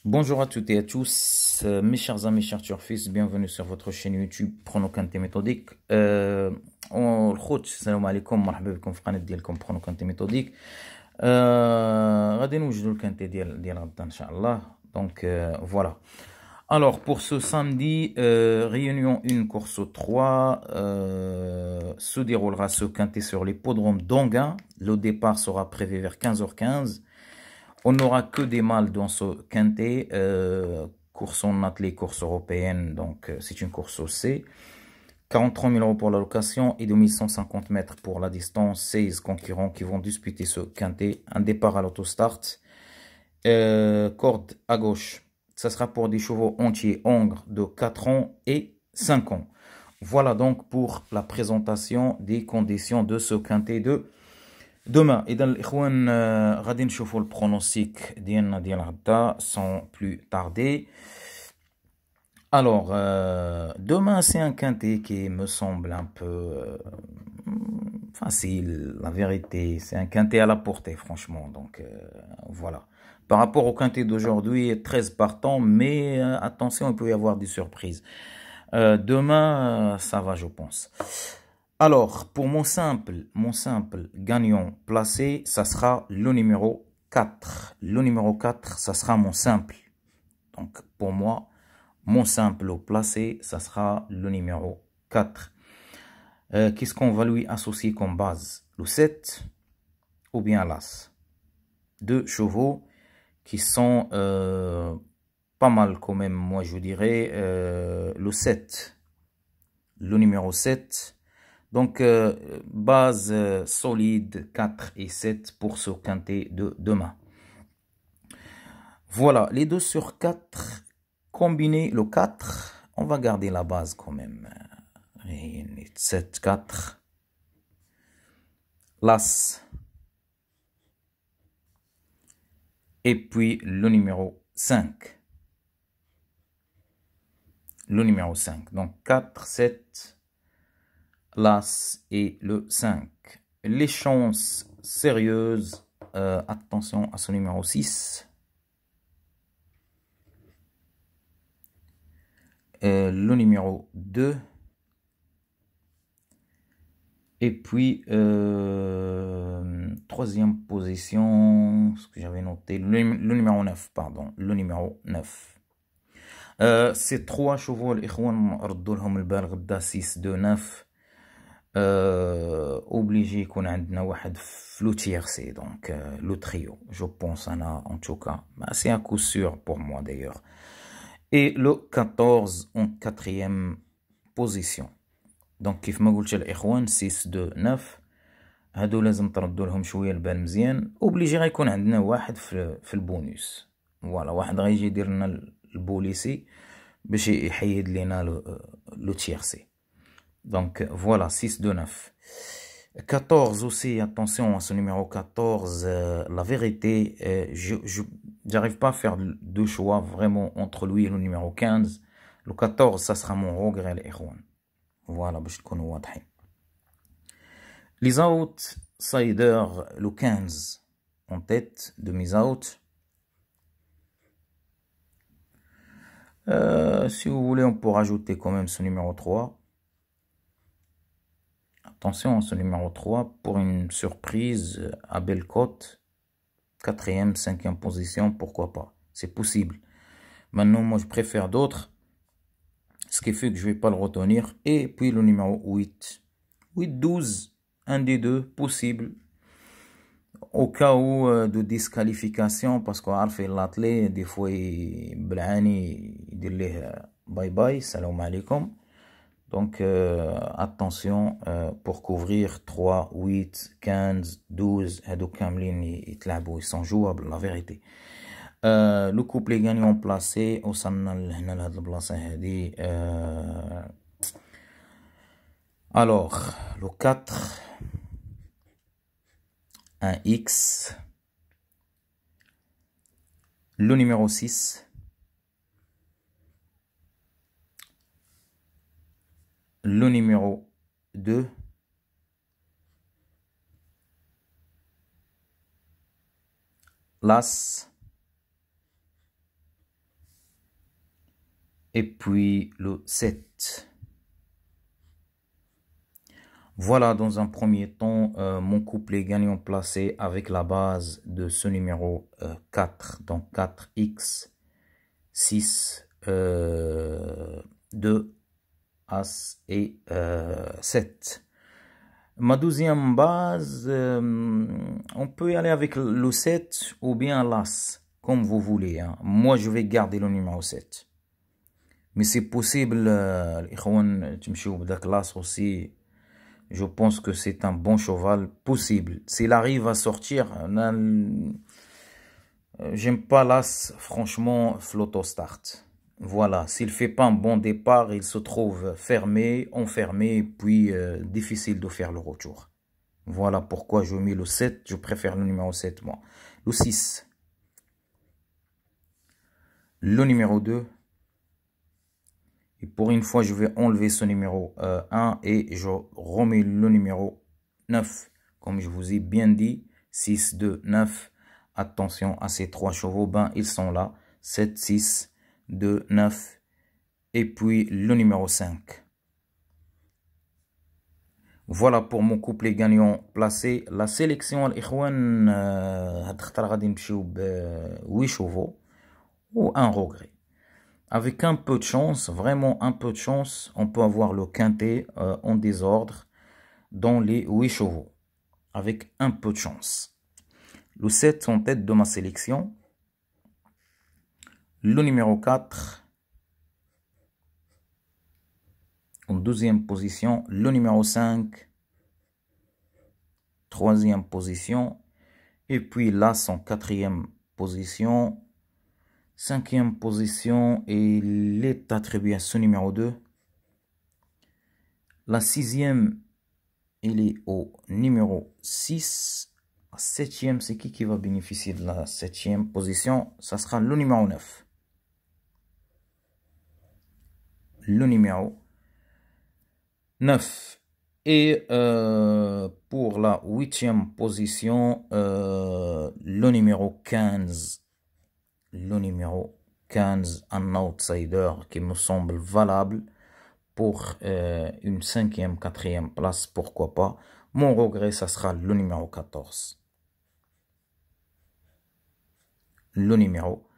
Bonjour à toutes et à tous, mes chers amis, chers turfistes, bienvenue sur votre chaîne YouTube Prono Kanté méthodique. الخوت السلام عليكم مرحبا بكم في قناة ديالكم Prono Kanté méthodique. غادي نوجدوا الكانتي ديال غدا ان شاء الله. Donc voilà. Alors pour ce samedi, réunion 1 course 3 se déroulera ce quintet sur l'hippodrome d'Onguin. Le départ sera prévu vers 15h15. On n'aura que des mâles dans ce quintet. Course en athlée, course européenne, donc c'est une course au C. 43 000 € pour la location et 2150 mètres pour la distance. 16 concurrents qui vont disputer ce quintet. Un départ à l'autostart. Corde à gauche. Ça sera pour des chevaux entiers hongres de 4 ans et 5 ans. Voilà donc pour la présentation des conditions de ce quintet de demain. إذا الإخوان غادي نشوفوا البرونوستيك ديالنا ديال غدا sans plus tarder. Alors, demain, c'est un quintet qui me semble un peu facile, la vérité. C'est un quintet à la portée, franchement. Donc, voilà. Par rapport au quintet d'aujourd'hui, 13 partants, mais attention, il peut y avoir des surprises. Demain, ça va, je pense. Alors, pour mon simple gagnant placé, ça sera le numéro 4. Le numéro 4, ça sera mon simple. Donc, pour moi, mon simple au placé, ça sera le numéro 4. Qu'est-ce qu'on va lui associer comme base? Le 7 ou bien l'As. Deux chevaux qui sont pas mal quand même, moi je dirais. Le 7, le numéro 7. Donc, base solide 4 et 7 pour ce quintet de demain. Voilà, les 2 sur 4, combiner le 4, on va garder la base quand même. 7, 4. L'As. Et puis le numéro 5. Le numéro 5. Donc 4, 7, l'As et le 5. Les chances sérieuses, attention à ce numéro 6. Le numéro 2. Et puis, troisième position, ce que j'avais noté, le numéro 9, pardon, le numéro 9. Ces 3 chevaux, الإخوان ردوا لهم البال غدا 6 2 9. Obligé يكون عندنا واحد في لو تيرسي, donc le trio, je pense, en tout cas. C'est un coup sûr pour moi d'ailleurs. Et le 14 en 4e position. Donc كيف ما قلت الإخوان 6 2 9 هادو لازم تردوا لهم شويه البال مزيان. اوبليجي غيكون عندنا واحد في البونوس. فوالا واحد غيجي يدير لنا البوليسي باش يحيد لينا لو تيرسي. Donc voilà 6 2 9. 14 aussi, attention à ce numéro 14. La vérité, je n'arrive pas à faire deux choix vraiment entre lui et le numéro 15. Le 14, ça sera mon regret, الإخوان. Voilà, باش تكونوا واضحين. Les outsiders, le 15 en tête de mes out. Si vous voulez, on peut rajouter quand même ce numéro 3. Attention à ce numéro 3 pour une surprise à belle cote. 4e, 5e position, pourquoi pas. C'est possible. Maintenant, moi, je préfère d'autres. Ce qui fait que je ne vais pas le retenir. Et puis le numéro 8. 8, 12. Un des deux, possible. Au cas où de disqualification, parce qu'on fait l'athlète, des fois, il dit bye bye, salam alaikum. Donc, attention, pour couvrir 3, 8, 15, 12, ils sont jouables, la vérité. Le couplet gagnant placé, alors, le 4, un X, le numéro 6, le numéro 2, l'As, et puis le 7. Voilà dans un premier temps mon couplet gagnant placé avec la base de ce numéro 4. Donc 4x, 6, 2, As et 7. Ma deuxième base, on peut y aller avec le 7 ou bien l'As, comme vous voulez. Hein. Moi, je vais garder le numéro 7. Mais c'est possible, l'Ikhwan, تمشيو بداك l'As aussi. Je pense que c'est un bon cheval possible. S'il arrive à sortir, j'aime pas l'As, franchement, flotto-start. Voilà, s'il fait pas un bon départ, il se trouve fermé, enfermé, puis difficile de faire le retour. Voilà pourquoi je mets le 7, je préfère le numéro 7 moi. Le 6, le numéro 2. Et pour une fois, je vais enlever ce numéro 1 et je remets le numéro 9. Comme je vous ai bien dit, 6, 2, 9. Attention à ces 3 chevaux, ben ils sont là. 7, 6, 2, 9. Et puis le numéro 5. Voilà pour mon couplet gagnant placé. La sélection, l'Ikhwan, 8 chevaux ou un regret. Avec un peu de chance, vraiment un peu de chance, on peut avoir le quintet en désordre dans les 8 chevaux. Avec un peu de chance. Le 7 en tête de ma sélection. Le numéro 4. En deuxième position. Le numéro 5. Troisième position. Et puis l'As en quatrième position. Cinquième position, et il est attribué à ce numéro 2. La sixième, il est au numéro 6. La septième, c'est qui va bénéficier de la septième position? Ça sera le numéro 9. Le numéro 9. Et pour la huitième position, le numéro 15. Le numéro 15, un outsider qui me semble valable pour une 5e, 4e place, pourquoi pas. Mon regret, ça sera le numéro 14. Le numéro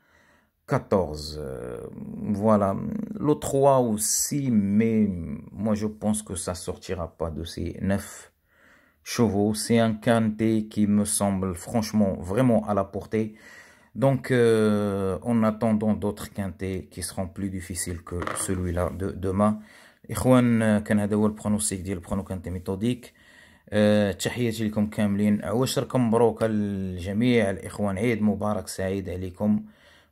14. Voilà. Le 3 aussi, mais moi je pense que ça sortira pas de ces 9 chevaux. C'est un quintet qui me semble franchement vraiment à la portée. Donc, en attendant d'autres quintets qui seront plus difficiles que celui-là de demain. إخوان كان هذا هو البرونوستيك ديال البرونو كانتي ميثوديك. تحياتي لكم كاملين، عواشركم مبروك الجميع الإخوان، عيد مبارك سعيد عليكم.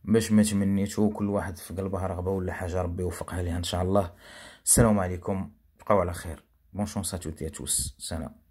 باش ما تمنيتو كل واحد في قلبها رغبة ولا حاجة ربي يوفقها ليها إن شاء الله. السلام عليكم، بقاو على خير. بون شونس ا توت et à tous. سلام.